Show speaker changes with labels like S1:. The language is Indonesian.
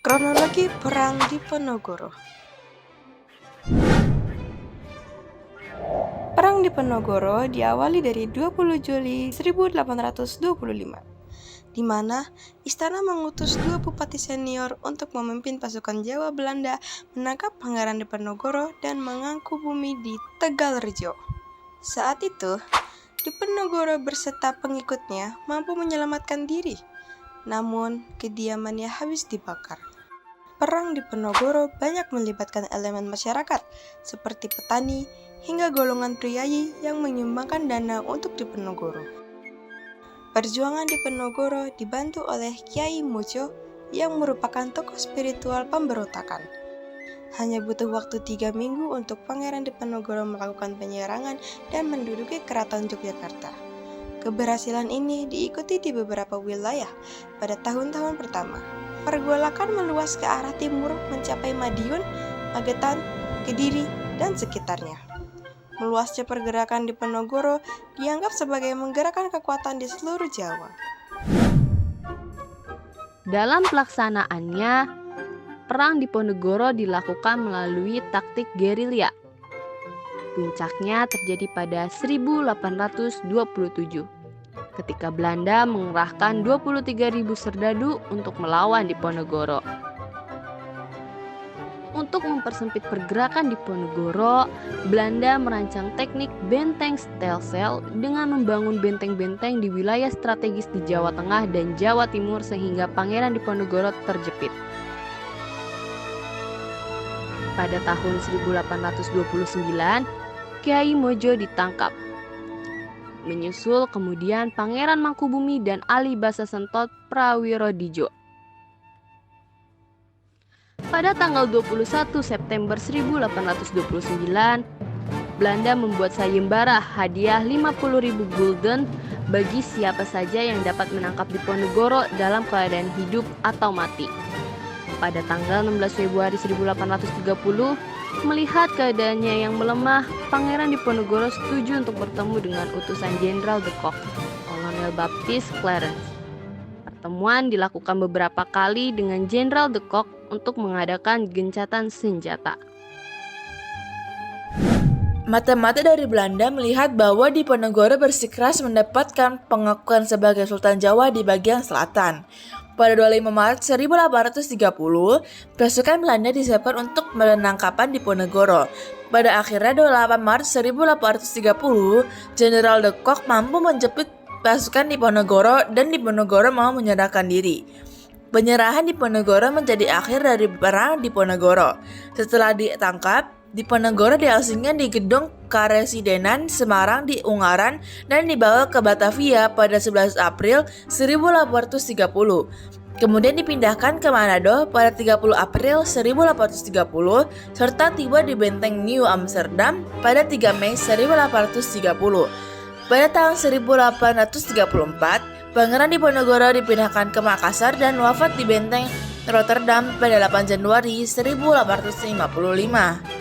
S1: Kronologi Perang Diponegoro. Perang Diponegoro diawali dari 20 Juli 1825, di mana istana mengutus dua bupati senior untuk memimpin pasukan Jawa Belanda menangkap Pangeran Diponegoro dan mengangku bumi di Tegalrejo. Saat itu, Diponegoro berserta pengikutnya mampu menyelamatkan diri, namun kediamannya habis dibakar. Perang Diponegoro banyak melibatkan elemen masyarakat seperti petani hingga golongan priayi yang menyumbangkan dana untuk Diponegoro. Perjuangan Diponegoro dibantu oleh Kyai Mojo yang merupakan tokoh spiritual pemberontakan. Hanya butuh waktu 3 minggu untuk Pangeran Diponegoro melakukan penyerangan dan menduduki Keraton Yogyakarta. Keberhasilan ini diikuti di beberapa wilayah pada tahun-tahun pertama. Pergolakan meluas ke arah timur mencapai Madiun, Magetan, Kediri, dan sekitarnya. Meluasnya pergerakan Diponegoro dianggap sebagai menggerakkan kekuatan di seluruh Jawa.
S2: Dalam pelaksanaannya, Perang Diponegoro dilakukan melalui taktik gerilya. Puncaknya terjadi pada 1827, ketika Belanda mengerahkan 23.000 serdadu untuk melawan Diponegoro. Untuk mempersempit pergerakan Diponegoro, Belanda merancang teknik benteng stelsel dengan membangun benteng-benteng di wilayah strategis di Jawa Tengah dan Jawa Timur sehingga Pangeran Diponegoro terjepit. Pada tahun 1829, Kyai Mojo ditangkap. Menyusul kemudian Pangeran Mangkubumi dan Ali Basa Sentot Prawirodija. Pada tanggal 21 September 1829, Belanda membuat sayembara hadiah 50.000 gulden bagi siapa saja yang dapat menangkap Diponegoro dalam keadaan hidup atau mati. Pada tanggal 16 Februari 1830, melihat keadaannya yang melemah, Pangeran Diponegoro setuju untuk bertemu dengan utusan Jenderal de Kock, Kolonel Baptiste Clarence. Pertemuan dilakukan beberapa kali dengan Jenderal de Kock untuk mengadakan gencatan senjata.
S3: Mata-mata dari Belanda melihat bahwa Diponegoro bersikeras mendapatkan pengakuan sebagai Sultan Jawa di bagian selatan. Pada 25 Maret 1830, pasukan Belanda disiapkan untuk penangkapan Diponegoro. Pada akhirnya 28 Maret 1830, Jenderal de Kock mampu menjepit pasukan Diponegoro dan Diponegoro mau menyerahkan diri. Penyerahan Diponegoro menjadi akhir dari Perang Diponegoro. Setelah ditangkap, Diponegoro diasingkan di gedung Karesidenan Semarang di Ungaran dan dibawa ke Batavia pada 11 April 1830. Kemudian dipindahkan ke Manado pada 30 April 1830 serta tiba di Benteng New Amsterdam pada 3 Mei 1830. Pada tahun 1834, Pangeran Diponegoro dipindahkan ke Makassar dan wafat di Benteng Rotterdam pada 8 Januari 1855.